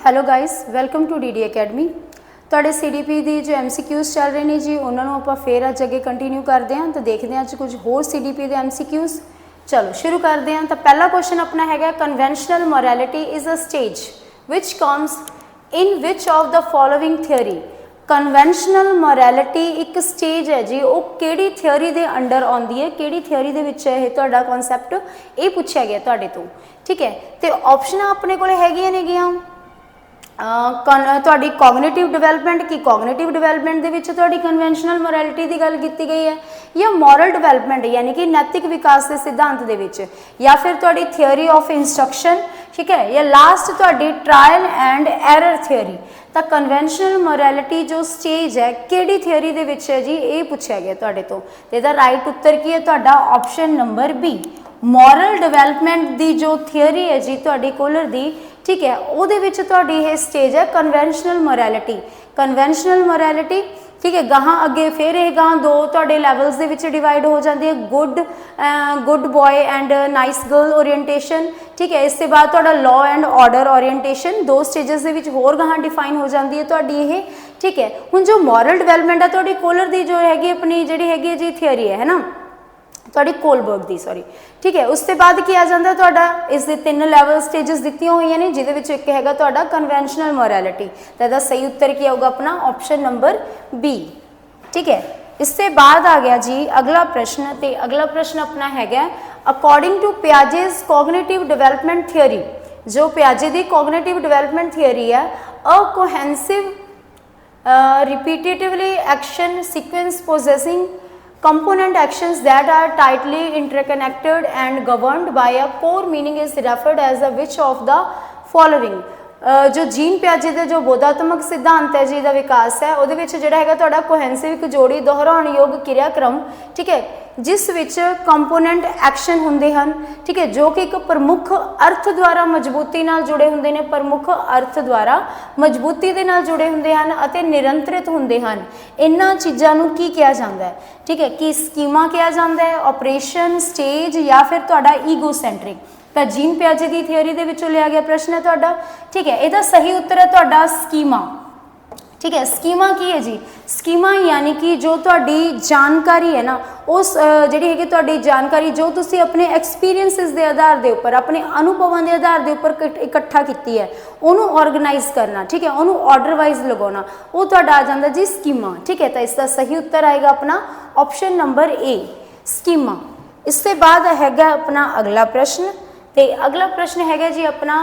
Hello guys, welcome to DD academy. ਤੁਹਾਡੇ CDP ਦੀ जो MCQs ਚੱਲ ਰਹੇ ਨੇ ਜੀ ਉਹਨਾਂ ਨੂੰ ਆਪਾਂ ਫੇਰ ਅੱਜ ਅੱਗੇ ਕੰਟੀਨਿਊ ਕਰਦੇ ਹਾਂ। ਤਾਂ ਦੇਖਦੇ ਹਾਂ ਅੱਜ ਕੁਝ ਹੋਰ CDP ਦੇ MCQs। ਚਲੋ ਸ਼ੁਰੂ ਕਰਦੇ ਹਾਂ। ਤਾਂ ਪਹਿਲਾ ਕੁਐਸਚਨ ਆਪਣਾ ਹੈਗਾ conventional morality is a stage ਵਿਚ ਕਮਸ ਇਨ ਵਿਚ of the following theory. Conventional morality ਇੱਕ ਸਟੇਜ ਹੈ ਜੀ, ਉਹ ਕਿਹੜੀ ਥਿਓਰੀ ਦੇ ਅੰਡਰ ਆਉਂਦੀ ਹੈ, ਕਿਹੜੀ ਥਿਓਰੀ ਦੇ ਵਿੱਚ ਇਹ ਤੁਹਾਡਾ ਕਨਸੈਪਟ ਇਹ ਪੁੱਛਿਆ ਗਿਆ ਤੁਹਾਡੇ ਤੋਂ। ਠੀਕ ਹੈ, ਤੇ ਆਪਸ਼ਨਾਂ ਆਪਣੇ ਕੋਲ ਹੈਗੀਆਂ ਨੇਗੀਆਂ ਤੁਹਾਡੀ ਕੋਗਨੀਟਿਵ ਡਿਵੈਲਪਮੈਂਟ की ਕੋਗਨੀਟਿਵ ਡਿਵੈਲਪਮੈਂਟ ਦੇ ਵਿੱਚ ਤੁਹਾਡੀ ਕਨਵੈਨਸ਼ਨਲ ਮੋਰੈਲਿਟੀ ਦੀ ਗੱਲ ਕੀਤੀ ਗਈ ਹੈ, ਜਾਂ ਮੋਰਲ ਡਿਵੈਲਪਮੈਂਟ यानी कि नैतिक विकास के सिद्धांत ਦੇ ਵਿੱਚ, या फिर ਤੁਹਾਡੀ ਥਿਓਰੀ ਆਫ ਇੰਸਟਰਕਸ਼ਨ। ठीक है, या लास्ट ਤੁਹਾਡੀ ट्रायल एंड एरर थ्योरी। ਤਾਂ ਕਨਵੈਨਸ਼ਨਲ ਮੋਰੈਲਿਟੀ ਜੋ ਸਟੇਜ ਹੈ ਕਿਹੜੀ ਥਿਓਰੀ ਦੇ ਵਿੱਚ ਹੈ ਜੀ, ਇਹ ਪੁੱਛਿਆ ਗਿਆ ਤੁਹਾਡੇ ਤੋਂ। ਤੇ ਇਹਦਾ ਰਾਈਟ ਉੱਤਰ ਕੀ ਹੈ ਤੁਹਾਡਾ option number B, moral development ਦੀ ਜੋ ਥਿਓਰੀ ਹੈ ਜੀ ਤੁਹਾਡੀ ਕੋਲਰ ਦੀ। ठीक है, ਉਹਦੇ ਵਿੱਚ ਤੁਹਾਡੀ ਇਹ ਸਟੇਜ ਹੈ ਕਨਵੈਨਸ਼ਨਲ ਮੋਰੈਲਿਟੀ। ਕਨਵੈਨਸ਼ਨਲ ਮੋਰੈਲਿਟੀ ठीक है, ਗਾਹਾਂ ਅੱਗੇ ਫਿਰ ਇਹ ਗਾਹਾਂ ਦੋ ਤੁਹਾਡੇ ਲੈਵਲਸ ਦੇ ਵਿੱਚ ਡਿਵਾਈਡ ਹੋ ਜਾਂਦੀ ਹੈ, good boy and nice girl orientation. ठीक है, ਇਸ ਤੋਂ ਬਾਅਦ ਤੁਹਾਡਾ ਲਾਅ ਐਂਡ ਆਰਡਰ ਓਰੀਐਂਟੇਸ਼ਨ, ਦੋ ਸਟੇजेस ਦੇ ਵਿੱਚ ਹੋਰ ਗਾਹਾਂ ਡਿਫਾਈਨ ਹੋ ਜਾਂਦੀ ਹੈ ਤੁਹਾਡੀ ਇਹ। ठीक है, ਹੁਣ ਜੋ ਮੋਰਲ ਡਿਵੈਲਪਮੈਂਟ ਹੈ ਤੁਹਾਡੀ ਕੋਲਰ ਦੀ ਜੋ ਹੈਗੀ ਆਪਣੀ ਜਿਹੜੀ ਹੈਗੀ ਹੈ ਜੀ ਥਿਓਰੀ ਹੈ ਨਾ ਤੁਹਾਡੀ ਕੋਲਬਰਗ ਦੀ, ਸੌਰੀ। ठीक है, ਉਸ ਤੋਂ ਬਾਅਦ ਕੀ ਆ ਜਾਂਦਾ ਤੁਹਾਡਾ, ਇਸ ਦੇ ਤਿੰਨ ਲੈਵਲ ਸਟੇजेस ਦਿੱਤੀਆਂ ਹੋਈਆਂ ਨੇ, ਜਿਹਦੇ ਵਿੱਚ ਇੱਕ ਹੈਗਾ ਤੁਹਾਡਾ ਕਨਵੈਨਸ਼ਨਲ ਮੋਰੈਲਿਟੀ। ਤਾਂ ਇਹਦਾ ਸਹੀ ਉੱਤਰ ਕੀ ਆਊਗਾ ਆਪਣਾ ਆਪਸ਼ਨ ਨੰਬਰ ਬੀ। ठीक है, ਇਸ ਤੋਂ ਬਾਅਦ ਆ ਗਿਆ ਜੀ ਅਗਲਾ ਪ੍ਰਸ਼ਨ। ਤੇ ਅਗਲਾ ਪ੍ਰਸ਼ਨ ਆਪਣਾ ਹੈਗਾ according to Piaget's cognitive development theory. ਜੋ ਪਿਆਜੇ ਦੀ ਕੋਗਨੀਟਿਵ ਡਿਵੈਲਪਮੈਂਟ ਥਿਓਰੀ ਹੈ, a cohesive repeatedly action sequence possessing component actions that are tightly interconnected and governed by a core meaning is referred as the which of the following। जो gene पियाजे ਦਾ जो ਬੋਧਾਤਮਕ ਸਿਧਾਂਤ ਹੈ ਜੀ ਦਾ ਵਿਕਾਸ ਹੈ, ਉਹਦੇ ਵਿੱਚ ਜਿਹੜਾ ਹੈਗਾ ਤੁਹਾਡਾ ਕੋਹੈਂਸਿਵ ਇੱਕ ਜੋੜੀ ਦੁਹਰਾਉਣਯੋਗ ਕਿਰਿਆਕ੍ਰਮ। ਠੀਕ ਹੈ, ਜਿਸ ਵਿੱਚ ਕੰਪੋਨੈਂਟ ਐਕਸ਼ਨ ਹੁੰਦੇ ਹਨ। ਠੀਕ ਹੈ, ਜੋ ਕਿ ਇੱਕ ਪ੍ਰਮੁੱਖ ਅਰਥ ਦੁਆਰਾ ਮਜ਼ਬੂਤੀ ਨਾਲ ਜੁੜੇ ਹੁੰਦੇ ਨੇ, ਪ੍ਰਮੁੱਖ ਅਰਥ ਦੁਆਰਾ ਮਜ਼ਬੂਤੀ ਦੇ ਨਾਲ ਜੁੜੇ ਹੁੰਦੇ ਹਨ ਅਤੇ ਨਿਰੰਤਰਿਤ ਹੁੰਦੇ ਹਨ। ਇਹਨਾਂ ਚੀਜ਼ਾਂ ਨੂੰ ਕੀ ਕਿਹਾ ਜਾਂਦਾ ਹੈ? ਠੀਕ ਹੈ, ਕੀ ਸਕੀਮਾ ਕਿਹਾ ਜਾਂਦਾ ਹੈ, ਆਪਰੇਸ਼ਨ, ਸਟੇਜ, ਜਾਂ ਫਿਰ ਤੁਹਾਡਾ ਈਗੋਸੈਂਟਰਿਕ। ਤਾਂ ਜੀਨ ਪਿਆਜੇ ਦੀ ਥਿਓਰੀ ਦੇ ਵਿੱਚੋਂ ਲਿਆ ਗਿਆ ਪ੍ਰਸ਼ਨ ਹੈ ਤੁਹਾਡਾ। ਠੀਕ ਹੈ, ਇਹਦਾ ਸਹੀ ਉੱਤਰ ਹੈ ਤੁਹਾਡਾ ਸਕੀਮਾ। ठीक है, स्कीमा की है जी, स्कीमा यानी कि जो तुहाडी जानकारी है ना, उस जिहड़ी हैगी तुहाडी जानकारी जो तुसी अपने एक्सपीरियंसिस के आधार के उपर, अपने अनुभवों के आधार के उपर इकट्ठा की है, उन्होंने ऑर्गेनाइज करना। ठीक है, उन्होंने ऑर्डर वाइज लगाना, वो तुहाडा आ जाता जी स्कीमा। ठीक है, तो इसका सही उत्तर आएगा अपना ऑप्शन नंबर ए, स्कीमा। इसके बाद हैगा अपना अगला प्रश्न। तो अगला प्रश्न हैगा जी अपना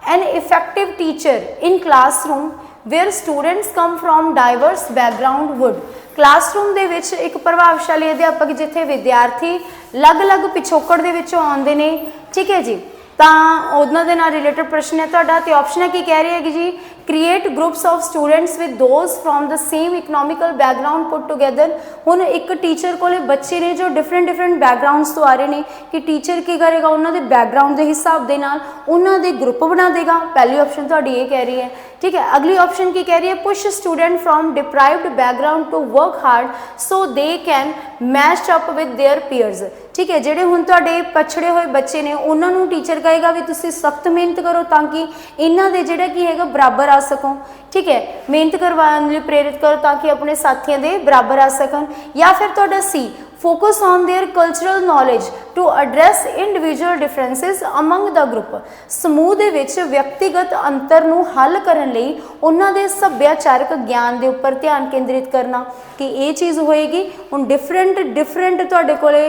an effective teacher in classroom where students come from diverse background would. Classroom ਦੇ ਵਿੱਚ ਇੱਕ ਪ੍ਰਭਾਵਸ਼ਾਲੀ ਅਧਿਆਪਕ ਜਿੱਥੇ ਵਿਦਿਆਰਥੀ ਅਲੱਗ-ਅਲੱਗ ਪਿਛੋਕੜ ਦੇ ਵਿੱਚੋਂ ਆਉਂਦੇ ਨੇ। ਠੀਕ ਹੈ ਜੀ, ਤਾਂ ਉਹਨਾਂ ਦੇ ਨਾਲ ਰਿਲੇਟਡ ਪ੍ਰਸ਼ਨ ਹੈ ਤੁਹਾਡਾ। ਤੇ ਆਪਸ਼ਨ ਕੀ ਕਹਿ ਰਹੀ ਹੈਗੀ ਜੀ, create groups of students with those from the same economical background put together. हुण एक टीचर को बच्चे ने जो डिफरेंट बैकग्राउंड्स तो आ रहे हैं कि टीचर की करेगा उन्होंने बैकग्राउंड के हिसाब के नाल उन्होंने ग्रुप बना देगा। पहली ऑप्शन तुहाडी ये कह रही है। ठीक है, अगली ऑप्शन की कह रही है push student from deprived background to work hard so they can match up with their peers. ठीक है, ਜਿਹੜੇ ਹੁਣ ਤੁਹਾਡੇ ਪਛੜੇ ਹੋਏ ਬੱਚੇ ਨੇ ਉਹਨਾਂ ਨੂੰ ਟੀਚਰ ਕਹੇਗਾ ਵੀ ਤੁਸੀਂ ਸਖਤ ਮਿਹਨਤ ਕਰੋ ਤਾਂ ਕਿ ਇਹਨਾਂ ਦੇ ਜਿਹੜਾ ਕੀ ਹੈਗਾ ਬਰਾਬਰ ਆ ਸਕੋ। ठीक है, मेहनत करवाने लिए प्रेरित करो ताकि अपने साथियों के बराबर आ सकन। या फिर तुहाडा C focus on their cultural knowledge to address individual differences among the group. समूह दे विच व्यक्तिगत अंतर नूं हल करन लई उन्हां दे सभ्याचारक ज्ञान दे उपर ध्यान केंद्रित करना कि ये चीज़ होएगी। हुण डिफरेंट तुहाडे कोले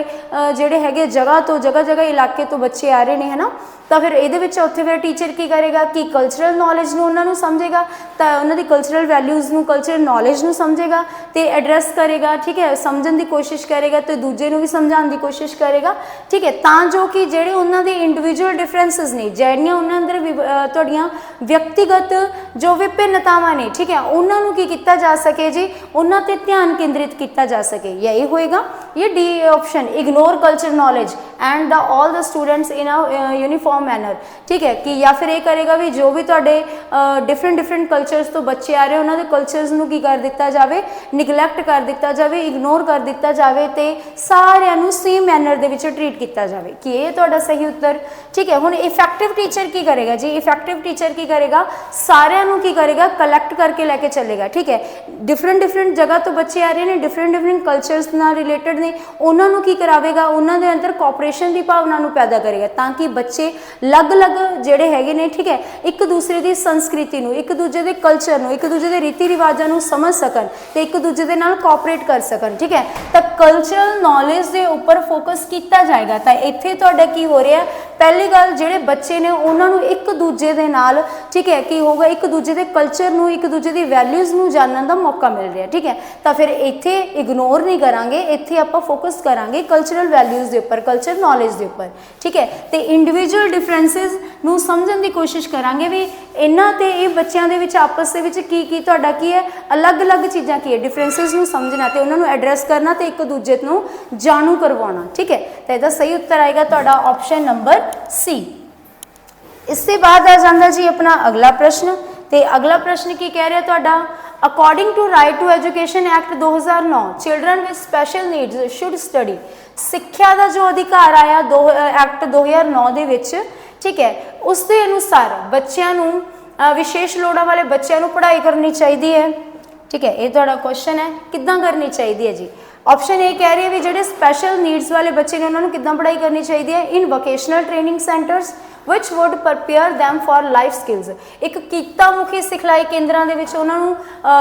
जिहड़े हैगे जगह इलाके तो बच्चे आ रहे हैं है ना, तो फिर ये उत्थे फिर टीचर की करेगा कि कल्चरल नॉलेज नूं उन्हां नूं समझेगा, तो उन्होंने कल्चरल वैल्यूज़ नूं कल्चरल नॉलेज नूं समझेगा तो एड्रैस करेगा। ठीक है, समझण की कोशिश करेगा तो दूजे नूं भी समझाउण की कोशिश करेगा। ठीक है, तां जो कि जिहड़े उन्हां दे इंडिविजुअल डिफरेंसिस ने, जिहड़ियां उन्हां अंदर तुहाडीआं व्यक्तिगत जो विभिन्नतावां ने, ठीक है, उन्हां नूं की कीता जा सके जी, उन्हां ते ध्यान केंद्रित किया जा सके। यही होएगा ये D option, ignore culture knowledge and the all the students in a uniform manner. ठीक है, कि या फिर ये करेगा भी जो भी तुहाडे डिफरेंट कल्चरस तो बच्चे आ रहे उन्होंने कल्चरस नूं की कर दिता जाए, निगलैक्ट कर दिता जाए, इग्नोर कर दिता जाए, तो सारिਆਂ ਨੂੰ सेम मैनर ਦੇ ਵਿੱਚ ट्रीट किया जाए कि ये ਤੁਹਾਡਾ सही उत्तर। ठीक है, हुण इफेक्टिव टीचर की करेगा जी, इफेक्टिव टीचर की करेगा सारे ਸਾਰਿਆਂ ਨੂੰ ਕੀ ਕਰੇਗਾ, ਕਲੈਕਟ ਕਰਕੇ ਲੈ ਕੇ ਚੱਲੇਗਾ। ठीक है, डिफरेंट जगह तो बच्चे आ रहे हैं, डिफरेंट कल्चरस नाल रिलेटेड ने, उन्होंने की करावेगा, उन्होंने अंदर कोऑपरेशन की भावना पैदा करेगा ताकि बच्चे अलग-अलग जिहड़े हैगे ने, ठीक है, एक दूसरे की संस्कृति नूं, एक दूजे के कल्चर नूं, एक दूजे के रीति रिवाजां नूं समझ सकन ते एक दूजे दे नाल कोऑपरेट कर सकन। ठीक है, तो कल्चरल नॉलेज के उपर फोकस किया जाएगा। तो इत्थे तुहाडा की हो रहा है, पहली गल जिहड़े बच्चे ने उन्होंने एक दूजे दे नाल, ठीक है, की होगा, एक दूजे के कल्चर नूं, एक दूजे की वैल्यूज़ नूं जानने का मौका मिल रहा है। ठीक है, तो फिर इत्थे इग्नोर नहीं करांगे, इत्थे आपां फोकस करांगे कल्चरल वैल्यूज़ के उपर, कल्चर नॉलेज के उपर। ठीक है, तो इंडिविजुअल डिफरेंसिस नूं समझण की कोशिश करांगे भी इन्हां ते ये बच्चों के विच आपस दे विच की तुहाडा की है, अलग अलग चीज़ां की है, डिफरेंसिस नूं समझना ते उन्हां नूं एड्रैस करना ते एक दूजे नूं जाणू करवाउणा। ठीक है, तो इसदा सही उत्तर आएगा तुहाडा ऑप्शन नंबर सी। इससे बाद आ जाता जी अपना अगला प्रश्न। तो अगला प्रश्न की कह रहा है तुहाडा, according to right to education act 2009 children with special needs should study. सिक्ख्या का जो अधिकार आया एक्ट 2009 दे विच, ठीक है, उसके अनुसार बच्चों नूं विशेष लोड़ां वाले बच्चों नूं पढ़ाई करनी चाहिए है। ठीक है, ये तुहाडा क्वेश्चन है, किद्दां करनी चाहिए है जी। ऑप्शन ए कह रही है भी जिहड़े स्पैशल नीड्स वाले बच्चे ने उन्होंने किद्दां पढ़ाई करनी चाहिए है, इन vocational training centres which would prepare them for life skills. एक किता मुखी सिखलाई केंद्रां दे विच उन्हां नूं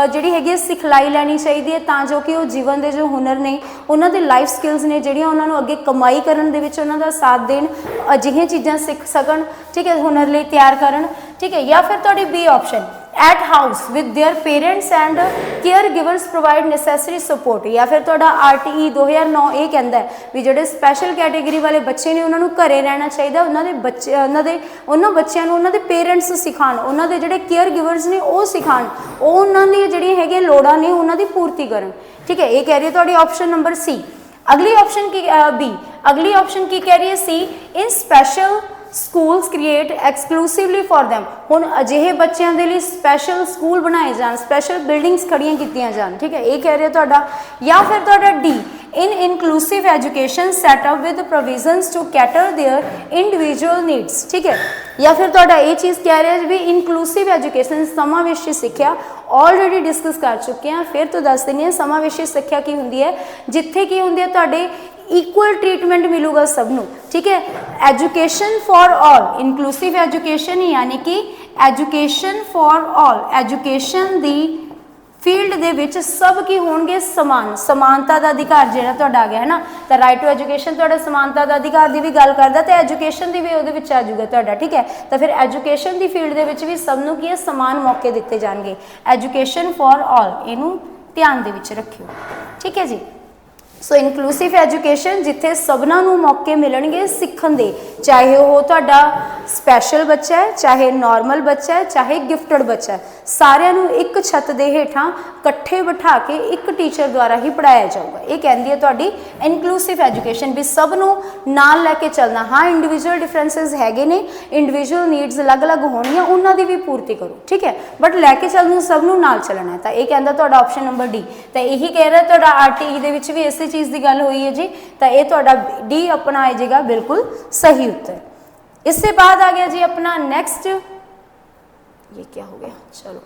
जिहड़ी हैगी सिखलाई लैनी चाहिए है तां जो कि वो जीवन के जो हुनर ने, उन्हां दे लाइफ स्किल्स ने जिहड़ियां उन्हां नूं अगे कमाई करन दे विच उन्हां दा साथ देण, अजिहियां चीज़ां सीख सकन। ठीक है, हुनर लई तैयार करन। ठीक है, या फिर तुहाडी B option, at house with their parents and care givers provide necessary support. या फिर तुहाडा RTE 2009 ये कहता है भी जिहड़े स्पैशल कैटेगरी वाले बच्चे ने उन्होंने घरे रहना चाहिए, उन्होंने बच्चे उन्होंने बच्चों को उन्होंने पेरेंट्स सिखाण, उन्होंने जिहड़े केयर गिवर्स ने वो सिखाण, उन्होंने जिहड़ियां हैगियां लोड़ां ने उन्होंने पूर्ति करन। ठीक है, ये कह रही है तुहाडी ऑप्शन नंबर सी। अगली ऑप्शन की बी, अगली ऑप्शन की कह रही है C, in special schools create exclusively for them. हुण अजिहे बच्चों के लिए स्पैशल स्कूल बनाए जान, स्पैशल बिल्डिंग्स खड़ियां कीतियां जान। ठीक है, ये कह रहे हो तुहाडा। या फिर तुहाडा D, in inclusive education setup with provisions to cater their individual needs. ठीक है, या फिर तुहाडा ये चीज़ कह रहे हैं भी इनक्लूसिव एजुकेशन समावेशी सिक्ख्या ऑलरेडी डिस्कस कर चुके हैं, फिर तो दस देनी है। समावेशी सिक्ख्या की होंदी है, जिथे की होंदी है तुहाडे इक्वल ट्रीटमेंट मिलूगा सबनों। ठीक है, education for all, inclusive education यानी कि एजुकेशन फॉर ऑल, एजुकेशन दी फील्ड दे विच सब की होंगे समान, समानता का अधिकार जिहड़ा तुहाडा आ गया है ना। तो राइट टू एजुकेशन तुहाडा समानता का अधिकार की भी गल करदा, तो एजुकेशन की भी उहदे विच आ जाऊगा तुहाडा। ठीक है, तो फिर एजुकेशन की फील्ड दे विच भी सबनों की समान मौके दिते जाएंगे। एजुकेशन फॉर ऑल, इनू ध्यान दे विच रखियो। ठीक है जी। सो इनक्लूसिव एजुकेशन जिथे सबना नूं मौके मिलणगे सीखण दे, चाहे वो तुहाडा स्पैशल बच्चा है, चाहे नॉर्मल बच्चा है, चाहे गिफ्टड बच्चा है, सारिਆਂ नूं एक छत दे हेठां इकट्ठे बिठा के एक टीचर द्वारा ही पढ़ाया जाऊगा। ये कहती है तुहाडी इनक्लूसिव एजुकेशन भी सब नूं नाल लैके चलना। हाँ, इंडिविजुअल डिफरेंसिस हैगे ने, इंडिविजुअल नीड्स अलग अलग होणियां, उन्हां दी भी पूर्ति करो। ठीक है, बट लैके चलना सब नूं नाल चलना है। तो ये कहता तुहाडा ऑप्शन नंबर डी। तो यही कह रहा तुहाडा RTE दे विच भी इस चीज़ की गल हुई है जी। तो ये तुहाडा डी अपना आ जाएगा बिल्कुल सही उत्तर। इससे बाद आ गया जी अपना नेक्स्ट, ये क्या हो गया, चलो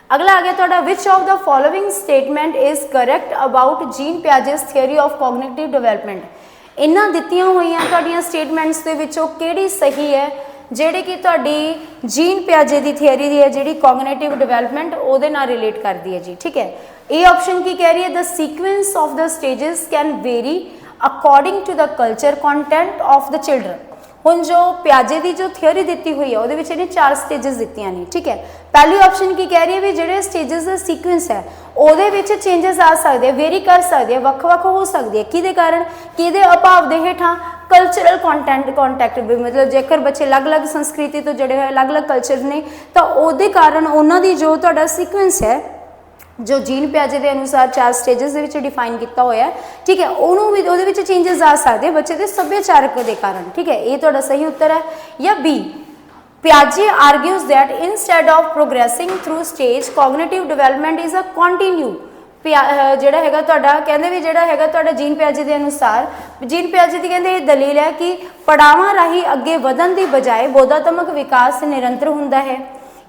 अगला आ गया तुहाडा, विच of the following statement is correct about gene Piaget's theory of cognitive development. इन्हां दित्तियां होईयां तुहाडीआं स्टेटमेंट्स दे विचों किहड़ी सही है, जिहड़ी कि तुहाडी जीन पियाजे की थियोरी दी है, जिहड़ी कॉग्निटिव डेवलपमेंट उहदे नाल रिलेट करदी है जी। ठीक है, ए ऑप्शन की कह रही है, the sequence of the stages can vary according to the culture content of the children. हुण जो पियाजे की जो थियोरी दी हुई है उहदे विच इहने 4 स्टेजेस दित्तियां ने। ठीक है, पहली ऑप्शन की कह रही है भी जिहड़े स्टेजेस का सीक्वेंस है उहदे विच चेंजेस आ सकते, वेरी कर सकते, वख-वख हो सकती है। किहदे कारण, किहदे अभाव दे हेठां कल्चरल कॉन्टैक्ट भी, मतलब जेकर बच्चे अलग अलग संस्कृति तो जुड़े हुए अलग अलग कल्चर ने, तो उहदे कारण उन्हां दी जो तुहाडा सीक्वेंस है जो जीन पियाजे के अनुसार 4 स्टेजेस के डिफाइन किया हुआ है। ठीक है, उन्होंने भी उहदे विच चेंजेस आ सकते बच्चे के सभ्याचारक के कारण। ठीक है, ये तुहाडा सही उत्तर है। या बी, पियाजे argues that instead of progressing through stage cognitive development is a continue. जिहड़ा हैगा तुहाडा कहंदे भी जिहड़ा हैगा तुहाडा जीन पियाजे के अनुसार, जीन पियाजे की कहंदे दलील है कि पड़ावां राही अगे वधन की बजाय बोधात्मक विकास निरंतर हुंदा है।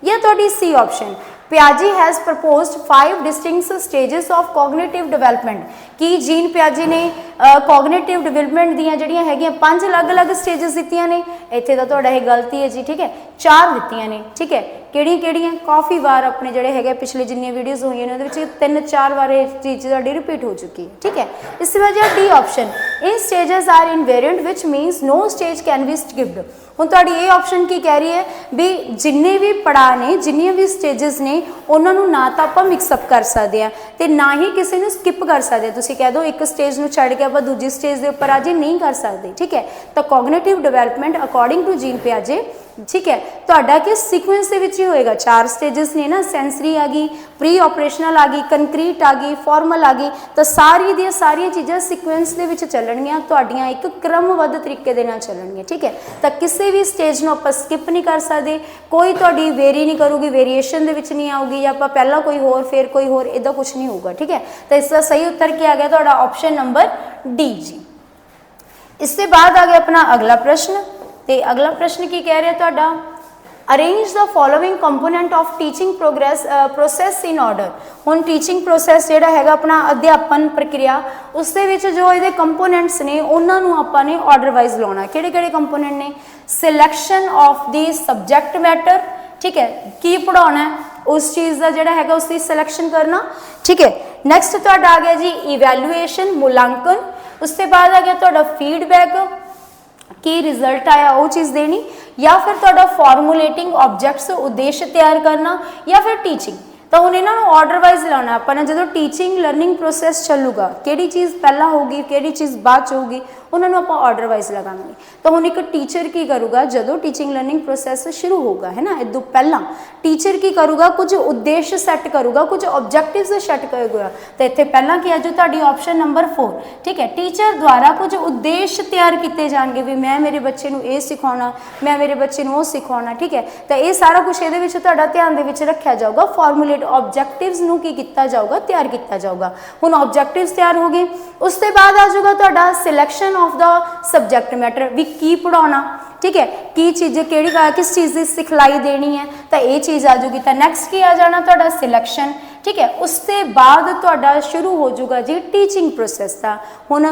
या तुहाडी सी ऑप्शन पियाजी has proposed 5 distinct stages of cognitive development कि जीन पियाजी ने कॉग्निटिव डिवेलपमेंट दी जिहड़ियां हैगियां 5 अलग अलग स्टेजेस दित्तियां ने। इत्थे तां तुहाडा ये गलती है जी, ठीक है, 4 दित्तियां ने, ठीक है। किहड़ियां काफ़ी बार अपने जिहड़े हैगे पिछले जिन्नियां वीडियोज़ हुई ने उहदे विच 3-4 बार ये चीज़ तुहाडी रिपीट हो चुकी है, ठीक है। इस वजह D option in stages are invariant which means no stage can be skipped. हुण तुहाडी ये ऑप्शन की कह रही है भी जिन्ने भी पड़ाव ने जिन्नियां भी स्टेजेस ने उन्होंने ना तो आप मिक्सअप कर सकते हैं तो ना ही किसी को स्किप कर सकते। तुसीं कह दो एक स्टेज में छड़ के आप दूजी स्टेज के उपर आज नहीं कर सकते, ठीक है। तो cognitive development according to Jean पियाजे, ठीक है, तो कि सीक्वेंस के ही होएगा। 4 स्टेजेस ने ना, सेंसरी आ गई, प्री ऑपरेशनल आ गई, कंक्रीट आ गई, फॉर्मल आ गई, तो सारी दी सारिया चीज़ां सीक्वेंस के विच चलणगियां, तुहाडियां एक क्रमबद्ध तरीके दे नाल चलणगियां, ठीक है। तो किसी भी स्टेज नूं आपां स्किप नहीं कर सकते, कोई तुहाडी वेरी नहीं करूगी, वेरीएशन दे विच नहीं आऊगी या आपां पहला कोई होर फिर कोई होर, इदा कुछ नहीं होगा, ठीक है। तो इसका सही उत्तर क्या आ गया तुहाडा ऑप्शन नंबर डी जी। इसके बाद आ गया अपना अगला प्रश्न। तो अगला प्रश्न की कह रहा है तुहाडा arrange the following component of teaching process in order. हुण टीचिंग प्रोसैस जिहड़ा हैगा अपना अध्यापन प्रक्रिया उस दे विच जो इहदे कंपोनेंट्स ने उन्हां नूं आपां ने ऑर्डर वाइज लाउणा। किहड़े-किहड़े कंपोनेंट ने? Selection of the subject matter, ठीक है, की पढ़ाउणा है उस चीज़ का जिहड़ा हैगा उसकी सिलैक्शन करना, ठीक है। नैक्सट तुहाडा आ गया जी इवैल्यूएशन, मूल्यांकन। उसके बाद आ गया तुहाडा फीडबैक, की रिजल्ट आया वो चीज़ देनी, या फिर तुहाडा फॉर्मूलेटिंग ऑब्जेक्ट्स उद्देश्य तैयार करना, या फिर टीचिंग। तो हुण इन्हां नूं ऑर्डर वाइज लाना अपना। जो टीचिंग लर्निंग प्रोसैस चलूगा किहड़ी चीज़ पहला होगी किहड़ी चीज़ बाद च होगी उन्होंने आप ऑर्डर वाइज लगाएंगे। तो हुण एक टीचर की करूगा जो टीचिंग लर्निंग प्रोसैस शुरू होगा, है ना, इदों पहला टीचर की करूगा कुछ उद्देश्य सैट करूगा, कुछ ऑब्जेक्टिव्स सैट करूगा। तो इत्थे पहला की है जो तुहाडी ऑप्शन नंबर 4, ठीक है, टीचर द्वारा कुछ उद्देश्य तैयार किए जाएंगे भी मैं मेरे बच्चे नूं ये सिखाउणा, मैं मेरे बच्चे नूं वो सिखाउणा, ठीक है। तो ये सारा कुछ ये तुहाडा ध्यान दे विच रखिया जाऊगा। फॉर्मूलेट ऑब्जेक्टिव्स नूं की कीता जाऊगा, तैयार किया जाऊगा। हुण ऑब्जेक्टिव्स तैयार हो गए, उसके बाद आ जाऊगा तुहाडा selection of the subject matter भी की पढ़ाना, ठीक है, की चीज़ केड़ी किस चीज़ की सिखलाई देनी है, तो ये चीज़ आ जाऊगी। तो नैक्सट की आ जाना तुहाडा सिलैक्शन, ठीक है। उसके बाद तुहाडा शुरू हो जाऊगा जी टीचिंग प्रोसैस का। हुण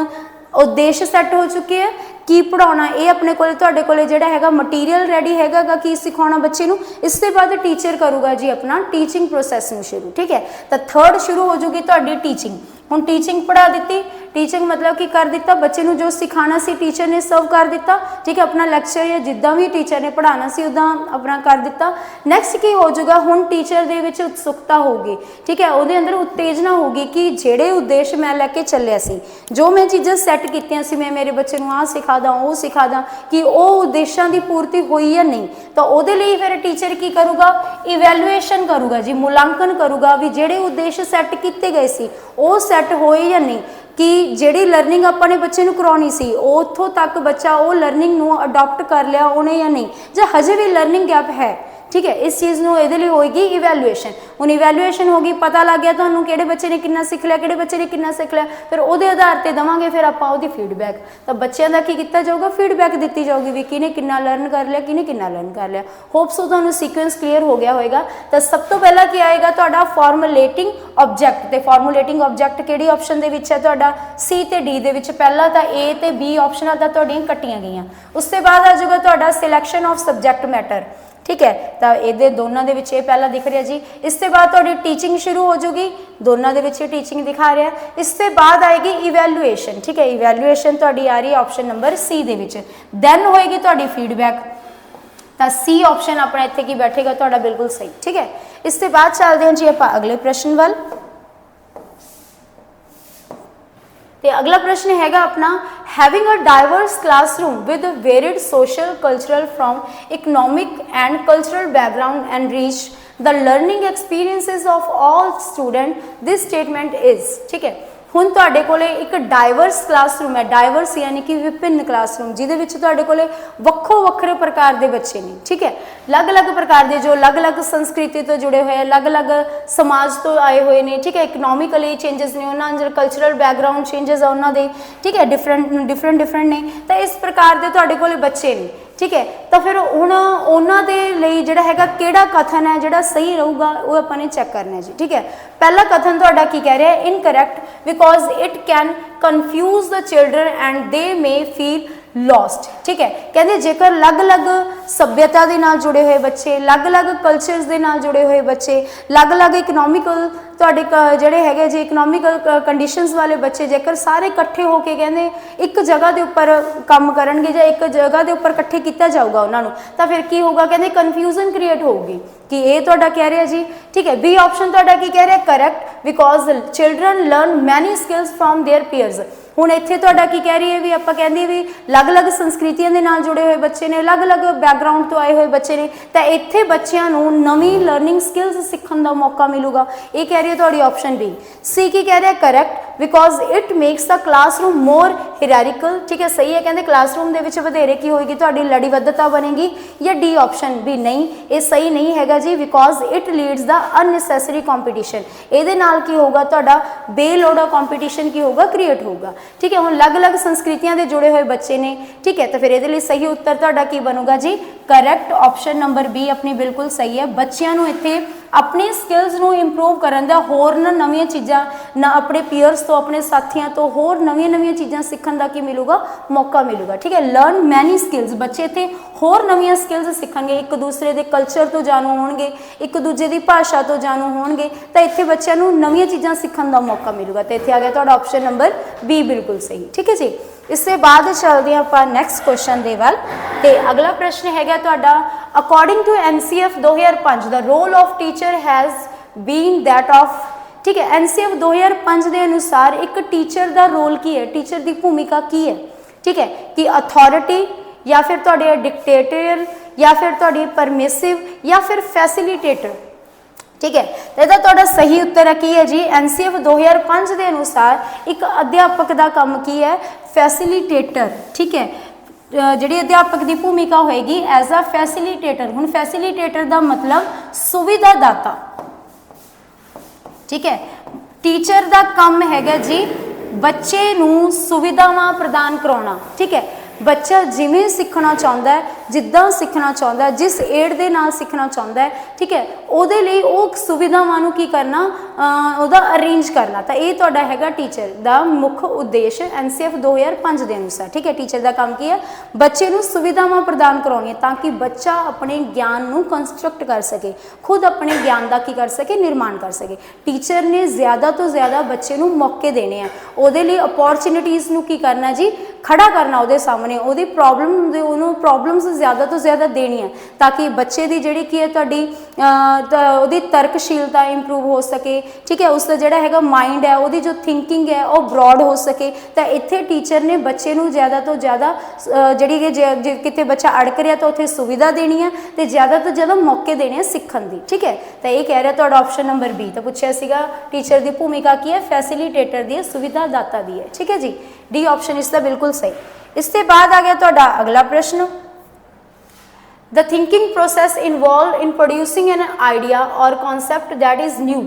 उद्देश्य सैट हो चुके हैं, की पढ़ाना ये अपने को तुहाडे कोले जिहड़ा हैगा मटीरियल रेडी हैगा की सिखाउणा बच्चे नूं। इसके बाद टीचर करूगा जी अपना टीचिंग प्रोसैस नूं शुरू, ठीक है। तो थर्ड शुरू हो जाऊगी तुहाडी टीचिंग। हुण टीचिंग पढ़ा दी, टीचिंग मतलब कि कर दिता बच्चे नूं जो सिखाना सी टीचर ने सर्व कर दिता, ठीक है, अपना लैक्चर या जिद्दां भी टीचर ने पढ़ाना सी उदां अपना कर दिता। नैक्सट की हो जाऊगा हुण टीचर दे विच उत्सुकता होगी, ठीक है, उहदे अंदर उत्तेजना होगी कि जिहड़े उद्देश्य मैं लैके चलिया सी, जो मैं चीज़ां सैट कीतियां सी, मैं मेरे बच्चे नूं आ सिखा दा वो सिखा दा, कि वो उद्देश्यां की पूर्ति हुई या नहीं। तो उहदे लई फिर टीचर की करूगा इवैल्यूएशन करूगा जी, मूल्यांकन करूगा भी जिहड़े उद्देश्य सैट किए गए सी वो सैट होए या नहीं, कि जिहड़ी लर्निंग अपने बच्चे नूं करवाउणी सी उत्थों तक बच्चा वो लर्निंग नूं अडॉप्ट कर लिया उन्हें या नहीं, जो हजे भी लर्निंग गैप है, ठीक है। इस चीज़ नूं इहदे लई होएगी इवैल्यूएशन। हुण इवैल्यूएशन होगी, पता लग गया तुहानूं किहड़े बच्चे ने कितना सिख लिया, किहड़े बच्चे ने कितना सिख लिया, फिर उहदे आधार पर देवांगे फिर आपां उहदी फीडबैक। तो बच्चों का की कीता जाऊगा, फीडबैक दी जाऊगी भी किने कितना लर्न कर लिया, किने कितना लर्न कर लिया। होप सो तुहानूं सीक्वेंस क्लीयर हो गया होएगा। तो सब तो पहला की आएगा तुहाडा फॉर्मूलेटिंग ऑब्जेक्ट। तो फॉर्मूलेटिंग ऑब्जेक्ट किहड़ी ऑप्शन दे विच है तुहाडा? सी ते डी दे विच। पहला तो ए ते बी ऑप्शनां तां तुहाडीआं कट्टियां गईआं। उसके बाद आ जाऊगा तुहाडा सिलैक्शन ऑफ सबजैक्ट मैटर, ठीक है। तो ये दोनों के विच पहला दिख रहा जी। इसके बाद तुहाडी टीचिंग शुरू हो जाएगी, दोनों के विच टीचिंग दिखा रहा है। इसके बाद आएगी इवैल्यूएशन, ठीक है, इवैल्यूएशन तुहाडी आ रही है ऑप्शन नंबर सी दे विच। दैन होएगी तुहाडी फीडबैक। तो सी ऑप्शन अपना इत्थे की बैठेगा तुहाडा बिल्कुल सही, ठीक है। इसके बाद चलते हैं जी आपां अगले प्रश्न वाल। तो अगला प्रश्न हैगा अपना having a diverse classroom with varied social cultural from economic and cultural background and reach the learning experiences of all student this statement is, ठीक है। हुण तुहाडे कोले एक डाइवर्स क्लासरूम है, डाइवर्स यानी कि विभिन्न क्लासरूम जिहदे विच तुहाडे कोले वक्खो वक्खरे प्रकार के बच्चे ने, ठीक है, अलग अलग प्रकार के जो अलग अलग संस्कृति तो जुड़े हुए, अलग अलग समाज तो आए हुए ने, ठीक है, इकनॉमिकली चेंजेस ने उन्होंने, जो कल्चरल बैकग्राउंड चेंजेस है उन्होंने, ठीक है, डिफरेंट ने। तो इस प्रकार के तुहाडे कोले बच्चे ने ठीक है। तो फिर हुण उन्हां दे लई जिहड़ा हैगा किहड़ा कथन है जिहड़ा सही रहूगा वो आपां ने चैक करना है जी। ठीक है, पहला कथन तुहाडा की कह रहा है incorrect because it can confuse the children and they may feel lost. ठीक है, कहते जेकर अलग अलग सभ्यता के नाल जुड़े हुए बच्चे, अलग अलग कल्चरस के नाल जुड़े हुए बच्चे, अलग अलग इकनॉमिकल तुहाडे जिहड़े हैगे जी इकनॉमिकल कंडीशनस वाले बच्चे जेकर सारे इकट्ठे होके कहते एक जगह के उपर काम करनगे जां एक जगह के उपर इकट्ठे किया जाऊगा उन्होंने, तो फिर की होगा कहते कन्फ्यूजन क्रिएट होगी कि ये तुहाडा कह रहा जी। ठीक है, बी ऑप्शन तुहाडा की कह रहा correct because children learn many skills from their peers. हुण इत्थे तुहाडा की कह रही है भी आपां कहंदे भी अलग अलग संस्कृतियों के नाल जुड़े हुए बच्चे ने, अलग अलग बैकग्राउंड तो आए हुए बच्चे ने, तो इत्थे बच्चों नूं नवीं लर्निंग स्किल्स सीखण का मौका मिलूगा। ये कह रही है तुहाडी ऑप्शन बी। सी की कह रहा है correct because it makes the classroom more hierarchical. ठीक है, सही है, कहते क्लासरूम के विच वधेरे की होएगी तुहाडी लड़ीबद्धता बनेगी। या डी ऑप्शन भी नहीं, ये सही नहीं हैगा जी because it leads the unnecessary competition. ये नाल की होगा तुहाडा बेलोड़ा कॉम्पीटिशन की होगा क्रिएट होगा। ठीक है, हुण अलग अलग संस्कृतियों के जुड़े हुए बच्चे ने। ठीक है, तो फिर ये सही उत्तर तुहाडा की बनूगा जी करैक्ट ऑप्शन नंबर बी अपनी बिल्कुल सही है। बच्चों नूं इत्थे अपनी स्किल्स नूं इंप्रूव करन दा होर नवीं चीज़ां ना अपने पीयर्स तो अपने साथियों तो होर नवीं चीज़ां सीखण दा की मिलूगा मौका मिलूगा। ठीक है, लर्न मैनी स्किल्स, बच्चे इत्थे होर नवीं स्किल्स सीखणगे, एक दूसरे के कल्चर तो जानू होणगे, एक दूजे की भाषा तो जानू होणगे, तो इत्थे बच्चों नूं नवीं चीज़ां सीखण दा मौका मिलूगा। तो इत्थे आ गया तुहाडा ऑप्शन नंबर बी बिल्कुल सही। ठीक है जी, इससे बाद चलते हैं आप नैक्सट क्वेश्चन के वाल। तो अगला प्रश्न है तुहाडा according to NCF 2005 the role of teacher has been that of. ठीक है, NCF 2005 के अनुसार एक टीचर का रोल की है, टीचर की भूमिका की है। ठीक है, कि अथॉरिटी या फिर तुहाडे डिक्टेटर या फिर तुहाडी परमिसिव या फिर फैसिलिटेटर। ठीक है, तो यदा तुहाडा सही उत्तर है की है जी NCF 2005 के अनुसार एक अध्यापक का काम की है फैसिलिटेटर। ठीक है, जिहड़ी अध्यापक की भूमिका होएगी एज अ फैसिलिटेटर। हुण फैसिलिटेटर का मतलब सुविधादाता। ठीक है, टीचर का काम है जी बच्चे नूं सुविधावां प्रदान कराउणा। ठीक है, बच्चा जिमें सीखना चाहता है, जिद्दां सीखना चाहता है, जिस एड दे नाल सीखना चाहता है। ठीक है, उहदे लई वो सुविधावां नूं की करना उहदा अरेंज करना। तो ये तुहाडा हैगा टीचर का मुख्य उद्देश्य NCF 2005 के अनुसार। ठीक है, टीचर का काम की है बच्चे नूं सुविधावां प्रदान कराउणियां ताकि बच्चा अपने ज्ञान नूं कंस्ट्रक्ट कर सके, खुद अपने ज्ञान का की कर सके, निर्माण कर सके। टीचर ने ज़्यादा तो ज़्यादा बच्चे नूं मौके देने हैं, उहदे लई अपॉर्चुनिटीज़ नूं की करना जी खड़ा करना उहदे सामने, उहदी प्रॉब्लम्स ज़्यादा तो ज़्यादा देनी है ताकि बच्चे की जिहड़ी की है तुहाडी उहदी तर्कशीलता इंप्रूव हो सके। ठीक है, उसका जिहड़ा हैगा माइंड है, उहदी जो थिंकिंग है वो ब्रॉड हो सके। तो इत्थे टीचर ने बच्चे नूं ज़्यादा तो ज़्यादा जिहड़ी कि किते बच्चा अड़क रहा तो उत्थे सुविधा देनी है तो ज़्यादा तो ज़्यादा मौके देने हैं सीखण दी। ठीक है, तो ये कह रहा तुहाडा ऑप्शन नंबर बी। तो पूछा सीगा टीचर की भूमिका की है फैसिलिटेटर दी है, सुविधादाता दी है। ठीक है जी, डी ऑप्शन इसका बिल्कुल सही। इसके बाद आ गया तुहाडा अगला प्रश्न the thinking process involve in producing an idea और कॉन्सैप्ट दैट इज़ न्यू।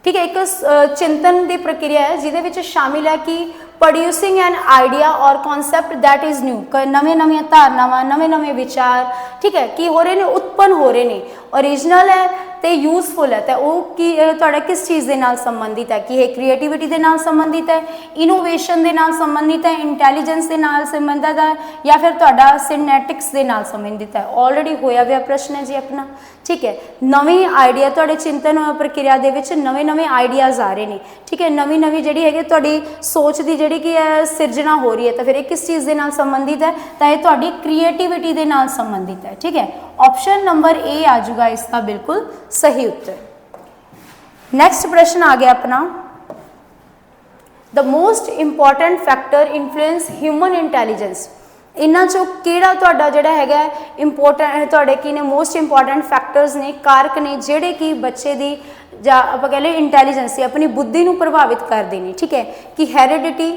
ठीक है, एक चिंतन की प्रक्रिया है जिहदे शामिल है कि प्रोड्यूसिंग एन आइडिया और कॉन्सैप्ट दैट इज़ न्यू, नवे नवे धारनावां नवे नवे विचार। ठीक है, की हो रहे हैं उत्पन्न हो रहे हैं, ओरिजिनल है तो यूजफुल है, तो वो की तुहाडा किस चीज़ के नाल संबंधित है कि यह क्रिएटिविटी के नाल संबंधित है, इनोवेशन के नाल संबंधित है, इंटैलीजेंस के नाल संबंधित है या फिर तुहाडा सिनेटिक्स के नाल संबंधित है। ऑलरेडी होया हुआ प्रश्न है जी अपना। ठीक है, नवे आइडिया तुहाडे चिंतन प्रक्रिया दे विच नवे नवे आइडियाज़ आ रहे हैं। ठीक है, नवी नवी जिहड़ी है तुहाडी सोच की जिहड़ी की है सिरजना हो रही है, तो फिर ये किस चीज़ के नाल संबंधित है, तो यह तुहाडी क्रिएटिविटी के नाल संबंधित है। ठीक है, ऑप्शन नंबर ए आ जाऊगा इसका बिल्कुल सही उत्तर। नेक्स्ट प्रश्न आ गया अपना the most important factor influence human intelligence. इन्हां चों किहड़ा तुहाडा जिहड़ा हैगा इंपॉर्टेंट तुहाडे की ने मोस्ट इंपॉर्टेंट फैक्टर्स ने, कारक ने जिहड़े कि बच्चे दी जां आपां कह लईए इंटैलीजेंस अपनी बुद्धि नूं प्रभावित करदे ने। ठीक है, कि हैरिडिटी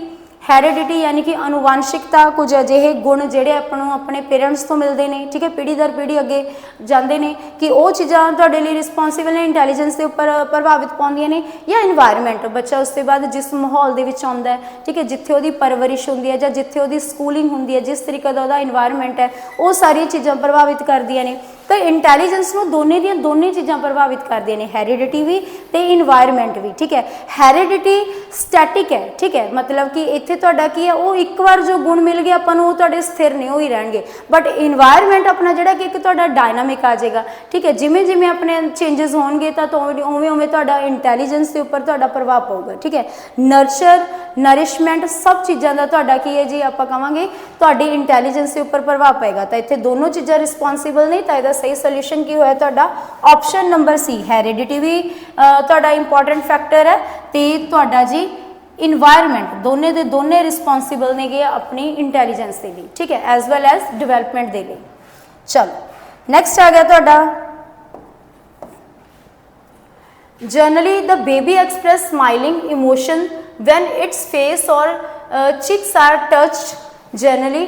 हैरिडिटी यानी कि अनुवांशिकता, कुछ अजिहे गुण जिहड़े आपां नूं अपने पेरेंट्स तो मिलते हैं, ठीक है, पीढ़ी दर पीढ़ी अगे जाते हैं, कि वो चीज़ां तुहाडे लई रिस्पोंसिबल ने, इंटैलीजेंस के उपर प्रभावित पाउंदियां ने, या इन्वायरमेंट, बच्चा उसके बाद जिस माहौल दे विच आउंदा है, ठीक है, जिथे उहदी परवरिश हुंदी है, जां जिथे उहदी स्कूलिंग हुंदी है, जिस तरीके का उहदा इन्वायरमेंट है, वो सारी चीज़ां प्रभावित करदियां ने। तो इंटैलीजेंस नूं दोने चीज़ां प्रभावित करदियां ने, हैरिडिटी भी ते इन्वायरमेंट भी, ठीक है। हैरिडिटी स्टैटिक है, ठीक है, मतलब कि इत्थे तुहाडा की है, वो एक बार जो गुण मिल गए आपां नूं वो तुहाडे स्थिर नहीं, वो ही रहणगे। बट इन्वायरमेंट अपना जिहड़ा कि एक तुहाडा डायनामिक आ जाएगा, ठीक है, जिमें जिमें अपने चेंजिज होणगे तो उवें उवें तुहाडा इंटैलीजेंस के उपर तुहाडा प्रभाव पऊगा, ठीक है। नर्चर, नरिशमेंट, सब चीज़ों का तुहाडा की है जी, आपां कहांगे तुहाडी इंटैलीजेंस के उपर प्रभाव पेगा। तो इत्थे दोनों चीज़ां रिस्पोंसिबल नहीं, तो इसदा सही सोल्यूशन की होया तुहाडा ऑप्शन नंबर सी, हैरिडिटी भी तुहाडा इंपॉर्टेंट फैक्टर है, तो तुहाडा जी इन्वायरमेंट, दोने दे दोने रिस्पोंसिबल ने गे अपनी इंटैलीजेंस के लिए, ठीक है, एज वैल एज डिवेलपमेंट के लिए। चलो नैक्सट आ गया तुहाडा, generally the baby express smiling emotion when its face or cheeks are touched generally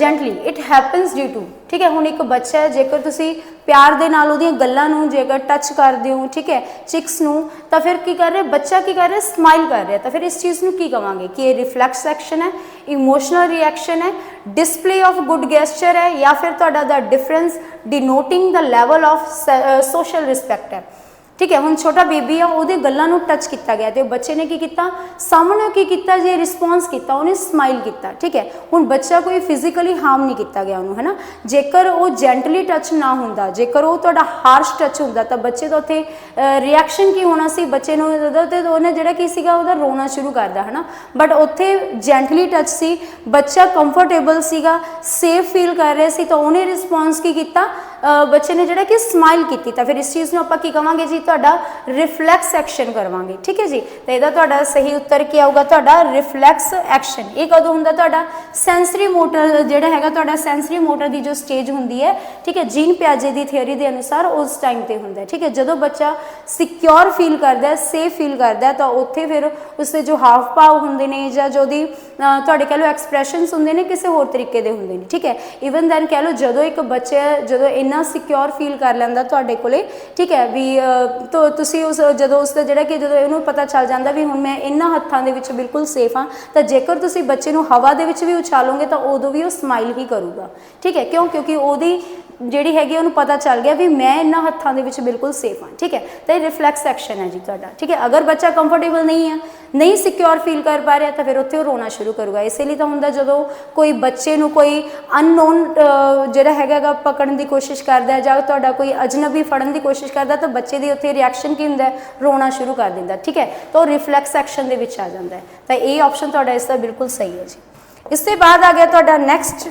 gently it happens due to, ठीक है। हुण एक बच्चा है, जेकर तुसी प्यार दे नाल उहदियां गल्लां नूं जेकर टच करदे हो, ठीक है, चिक्स नूं, तो फिर की कर रहे बच्चा, की कर रहा स्माइल कर रहा है, तो फिर इस चीज़ नूं की कहांगे कि ये रिफ्लैक्स एक्शन है, इमोशनल रिएक्शन है, डिस्प्ले ऑफ गुड गैस्चर है, या फिर तुहाडा the difference denoting the level of social respect है, ठीक है। हुण छोटा बेबी है, उहदे गल्लां नूं टच किया गया, तो बच्चे ने की किया, सामने की किया जी, रिस्पोंस किया, उन्हें स्माइल किया, ठीक है। हुण बच्चा कोई फिजिकली हार्म नहीं किया गया उन्होंने, है ना। जेकर वो जेंटली टच ना हुंदा, जेकर वो तुहाडा हार्श टच हुंदा, तो बच्चे तो उत्थे रिएक्शन की होना सी, बच्चे नूं उहने जिहड़ा की सीगा उहदा रोना शुरू करदा, है ना। बट उत्थे जेंटली टच सी, बच्चा कंफर्टेबल सीगा, सेफ फील कर रहा सी, तो उन्हें रिस्पोंस की किया, बच्चे ने जिहड़ा कि स्माइल की, तो फिर इस चीज़ नूं आपां की कहांगे जी, तुहाडा रिफ्लैक्स एक्शन करवांगे, ठीक है जी। तो इहदा तुहाडा सही उत्तर की आऊगा, तुहाडा रिफ्लैक्स एक्शन। ये कदों हुंदा, तुहाडा सेंसरी मोटर जिहड़ा हैगा, तुहाडा सेंसरी मोटर की जो स्टेज हुंदी है, ठीक है, जीन पियाजे की थियोरी के अनुसार उस टाइम पर हुंदा है, ठीक है। जदों बच्चा सिक्योर फील करता है, सेफ फील करता है, तो उत्थे फिर उसके जो हाव भाव हुंदे ने, जां जो दी तुहाडे कह लो एक्सप्रैशनस हुंदे ने, किसी होर तरीके दे हुंदे ने, ठीक है। ईवन दैन कह लो जदों एक बच्चा जदों इन्ना सिक्योर फील कर लैंदा तुहाडे कोले, ठीक है, भी तो तुसी उस जदों उसका जिहड़ा कि जदों इहनूं पता चल जांदा भी हुण मैं इन्हां हत्थां दे विच बिल्कुल सेफ हाँ, तो जेकर तुसी बच्चे नूं हवा दे विच भी उछालोगे तो उदों भी वो स्माइल ही करूगा, ठीक है। क्यों? क्योंकि उहदी जिहड़ी हैगी उहनूं पता चल गया भी मैं इन्हां हत्थां दे विच बिल्कुल सेफ हाँ, ठीक है। तो ये रिफ्लैक्स एक्शन है जी तुहाडा, ठीक है। अगर बच्चा कंफर्टेबल नहीं है, नहीं सिक्योर फील कर पा रहा, तो फिर उत्थे रोना शुरू करूगा। इसलिए तो हुंदा जदों कोई बच्चे नूं कोई अननोन जिहड़ा हैगा पकड़न की कोशिश करदा है, जां तुहाडा कोई अजनबी फड़न की कोशिश करदा, तो बच्चे दी उत्थे रिएक्शन की हुंदा है, रोना शुरू कर दिंदा, ठीक है। तो रिफ्लैक्स एक्शन दे विच आ जांदा है। तो ये ऑप्शन तुहाडा इसका बिल्कुल सही है जी। इसके बाद आ गया तुहाडा next,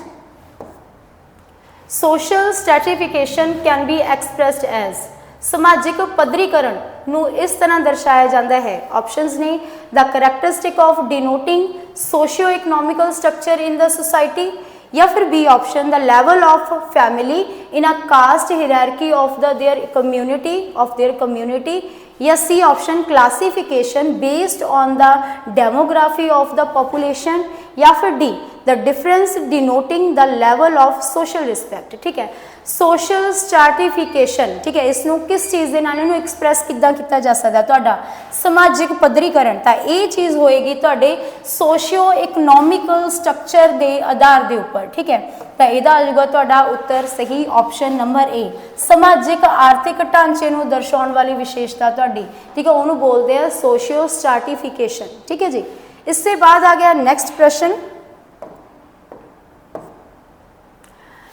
social stratification can be expressed as, समाजिक पद्धरीकरण नूं इस तरह दर्शाया जाता है। ऑप्शंस ने the characteristic of denoting socio economical structure in the society, या फिर B option the level of family in a caste hierarchy of their community, या C option classification based on the demography of the population, या फिर D the difference denoting the level of social respect, ठीक है। Social stratification, ठीक है, इसनों किस चीज़ के नाल एक्सप्रैस किद्दां किया जा सकता, तुहाडा समाजिक पद्धरीकरण, तो ये चीज़ होएगी तुहाडे सोशियो इकनॉमिकल स्ट्रक्चर के आधार के उपर, ठीक है। तो यदा आ जाएगा तुहाडा उत्तर सही ऑप्शन नंबर ए, समाजिक आर्थिक ढांचे नूं दर्शाउण वाली विशेषता तुहाडी, ठीक है, उन्होंने बोलते हैं सोशियो स्ट्रैटिफिकेशन, ठीक है जी। इससे बाद आ गया नेक्स्ट प्रश्न,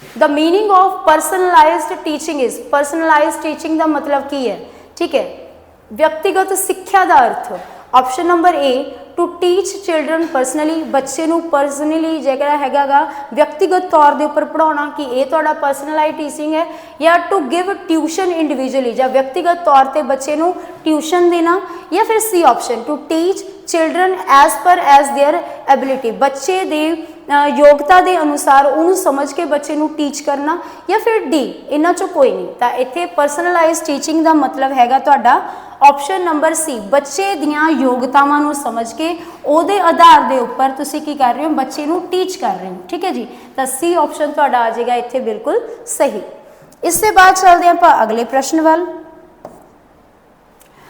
the meaning of personalised teaching is, personalised teaching का मतलब की है, ठीक है, व्यक्तिगत सिक्ख्या का अर्थ। Option number A to teach children personally, बच्चे नूं पर्सनली जेकड़ा हैगा व्यक्तिगत तौर के उपर पढ़ाना, कि ये तुहाडा पर्सनलाइज टीचिंग है, या टू गिव ट्यूशन इंडिविजुअली, या व्यक्तिगत तौर पर बच्चे नूं ट्यूशन देना, या फिर C option to teach children as per as their ability, बच्चे दे योग्यता के अनुसार उन्होंने समझ के बच्चे को टीच करना, या फिर डी इन्हां चों कोई नहीं। तो इत्थे परसनलाइज टीचिंग का मतलब हैगा तुहाडा ऑप्शन नंबर सी, बच्चे दियां योग्यतावां नूं समझ के उहदे आधार के उपर तुसीं की कर रहे हो, बच्चे नूं टीच कर रहे हो। ठीक है जी, तो सी ऑप्शन तुहाडा आ जाएगा इत्थे बिल्कुल सही। इसके बाद चलते हैं आप अगले प्रश्न वाल।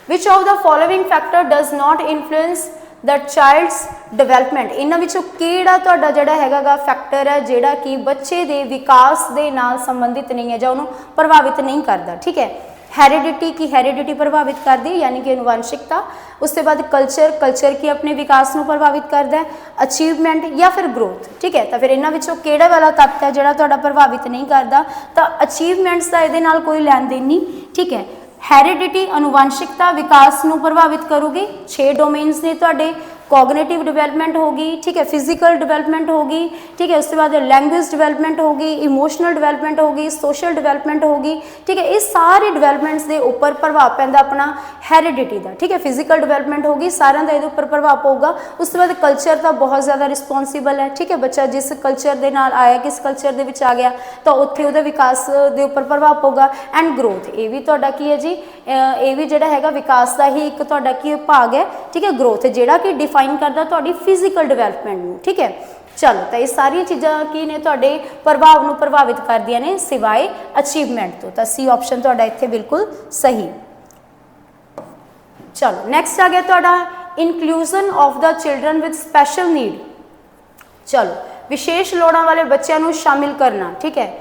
Which of the following factor does not influence the child's development, इन्हां विचों किहड़ा तुहाडा जिहड़ा हैगा फैक्टर है जिहड़ा कि बच्चे दे विकास दे नाल संबंधित नहीं है, जां उहनूं प्रभावित नहीं करता। ठीक है, हैरिडिटी की हैरिडिटी प्रभावित करती है यानी कि अनुवांशिकता, उसके बाद कल्चर, कल्चर की अपने विकास को प्रभावित करता है, अचीवमेंट या फिर ग्रोथ। ठीक है, तो फिर इन्हां विचों किहड़ा वाला तत्त है जिहड़ा तुहाडा प्रभावित नहीं करता, तो अचीवमेंट्स का इहदे नाल कोई लैन देन नहीं। ठीक है, हैरिडिटी अनुवांशिकता विकास को प्रभावित करूगी। 6 डोमेन्स ने तुहाडे, कॉग्निटिव डिवेलपमेंट होगी, ठीक है, फिजिकल डिवेलपमेंट होगी, ठीक है, उसके बाद लैंग्वेज डिवेलपमेंट होगी, इमोशनल डिवेलपमेंट होगी, सोशल डिवेलपमेंट होगी। ठीक है, ये सारे डिवेलपमेंट्स के उपर प्रभाव पैंदा अपना हैरिडिटी का। ठीक है, फिजिकल डिवेलपमेंट होगी, सारा का ये उपर प्रभाव पऊगा। उसके बाद कल्चर का बहुत ज़्यादा रिस्पोंसिबल है। ठीक है, बच्चा जिस कल्चर के नाल आया, किस कल्चर के आ गया, तो उत्थे उहदे विकास के उपर प्रभाव पऊगा। एंड ग्रोथ, ये भी तुहाडा की है जी, ये भी जिहड़ा हैगा विकास का ही एक तुहाडा की भाग है। ठीक है, ग्रोथ जिहड़ा कि डिफाइन करता तुहाडी फिजिकल डिवेलपमेंट नूं। ठीक है, चलो, तो ये सारी चीज़ां की ने तुहाडे प्रभाव नूं प्रभावित करदियां ने सिवाय अचीवमेंट तो सी ऑप्शन तुहाडा इत्थे बिल्कुल सही। चलो, नैक्सट आ गया तुहाडा inclusion of the children with special need. चलो, विशेष लोड़ां वाले बच्चों को शामिल करना। ठीक है,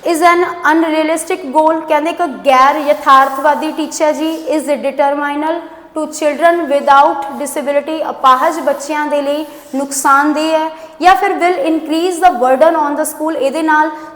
इज़ एन अनरियलिस्टिक गोल, कहते एक गैर यथार्थवादी टीचा जी। Is detrimental to children without disability, अपाहज बच्चों के लिए नुकसानदेह है, या फिर will increase the burden on the school, ये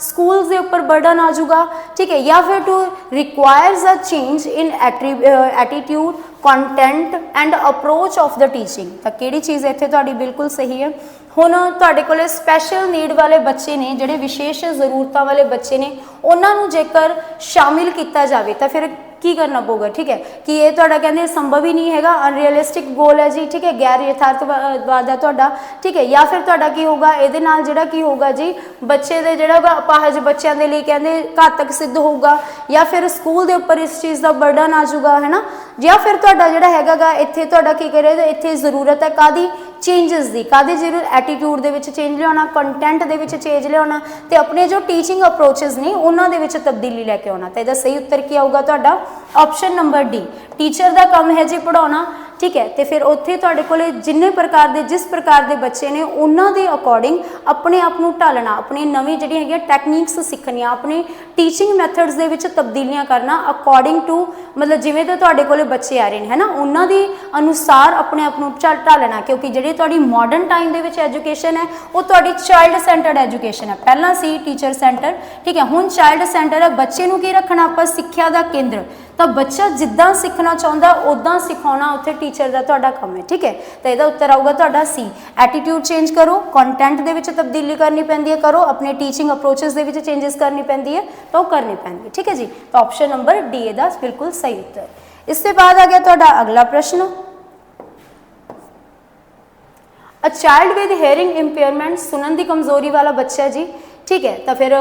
स्कूल के उपर बर्डन आ जाऊगा। ठीक है, या फिर to requires a change in attitude, content and approach of the teaching. तो किहड़ी चीज़ इत्थे तुहाडी बिल्कुल सही है। हुण तुहाडे कोले स्पैशल नीड वाले बच्चे ने, जिहड़े विशेष जरूरतों वाले बच्चे ने, उन्होंने जेकर शामिल किया जाए तो फिर की करना पऊगा। ठीक है, कि ये तुहाडा कहंदे संभव ही नहीं हैगा, अनरियलिस्टिक गोल है जी। ठीक है, गैर यथार्थवाद है तुहाडा। ठीक है, या फिर तुहाडा की होगा, इहदे नाल जिहड़ा की होगा जी, बच्चे दे जिहड़ा अपाहज बच्चों के लिए कहंदे घातक सिद्ध होगा, या फिर स्कूल के उपर इस चीज़ का बर्डन आ जाऊगा, है ना। या फिर तुहाडा जिहड़ा हैगा इत्थे तुहाडा की करे, इत्थे जरूरत है कादी चेंजिस की, कादी जरूरत एटीट्यूड दे विच चेंज लियाना, कंटेंट दे विच चेंज लियाना, ते अपने जो टीचिंग अप्रोचेस ने उन्हां दे विच तब्दीली लैके आउणा। तो इहदा सही उत्तर की आऊगा तुहाडा ऑप्शन नंबर डी, टीचर का काम है जी पढ़ाना। ठीक है, तो फिर उत्थे तुहाडे कोले जिन्ने प्रकार के जिस प्रकार के बच्चे ने उन्हां दे अकॉर्डिंग अपने आप नूं ढालना, अपनी नवीं जिहड़ियां हैगियां टैक्नीक्स सीखनियां, अपने टीचिंग मैथड्स दे विच तब्दीलियां करना अकॉर्डिंग टू, मतलब जिवें तो तुहाडे कोले बच्चे आ रहे हैं, है ना, उन्हां दे अनुसार अपने आप नूं ढालना। क्योंकि जिहड़ी तुहाडी मॉडर्न टाइम दे विच एजुकेशन है वो तुहाडी चाइल्ड सेंटर्ड एजुकेशन है। पहला सी टीचर सेंटर, ठीक है, हुण चाइल्ड सेंटर है। बच्चे नूं की रखना आपां सिक्ख्या दा केंद्र, तो बच्चा जिद्दां सीखना चाहुंदा उदां सिखाउणा उत्थे टीचर का तुहाडा काम है। ठीक है, तो यदा उत्तर आऊगा तुहाडा सी, एटीट्यूड चेंज करो, कंटेंट दे विच तब्दीली करनी पैंदी है, करो अपने टीचिंग अप्रोचेस दे विच चेंजिस करनी पैंदी है, तो करनी पैंदी है। ठीक है जी, तो ऑप्शन नंबर डी इहदा बिल्कुल सही उत्तर। इसके बाद आ गया तुहाडा अगला प्रश्न, a child with hearing impairment, सुनन की कमजोरी वाला बच्चा जी। ठीक है, तो फिर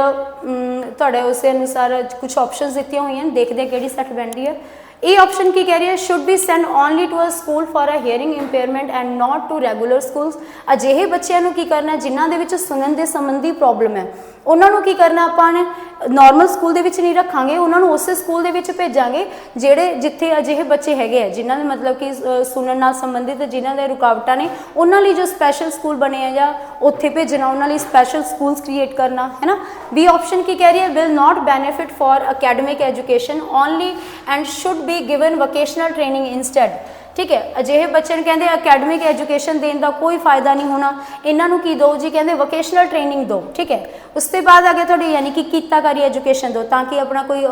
तुहाडे उस अनुसार कुछ ऑप्शंस दित्ती हुई हैं, देखते हैं किहड़ी सैट बनती है। ए ऑप्शन की कह रही है, should be send only to a school for a hearing impairment and not to regular schools. अजिहे बच्चों को की करना जिन्हां दे विच सुनन के संबंधी प्रॉब्लम है, उन्होंने की करना आपां नॉर्मल स्कूल दे विच नहीं रखांगे, उन्होंने उस स्कूल दे विच भेजांगे जिहड़े जिथे अजिहे बच्चे हैगे है जिन्हां दे मतलब कि सुनन नाल संबंधित जिन्हां दे रुकावटां ने, उन्हां लई जो स्पैशल स्कूल बने हैं जां उत्थे भेजना, उन्हां लई स्पैशल स्कूल्स क्रिएट करना, है ना। बी ऑप्शन की कह रही है, will not benefit for academic education only and should be given vocational training instead. ठीक है, अजिहे बच्चे ने कहते अकैडमिक एजुकेशन देने का कोई फायदा नहीं होना, इन्हों की दो जी, कहते वोकेशनल ट्रेनिंग दो। ठीक है, उसके बाद आगे थोड़ी यानी कि किताकारी एजुकेशन दो, ताकि अपना कोई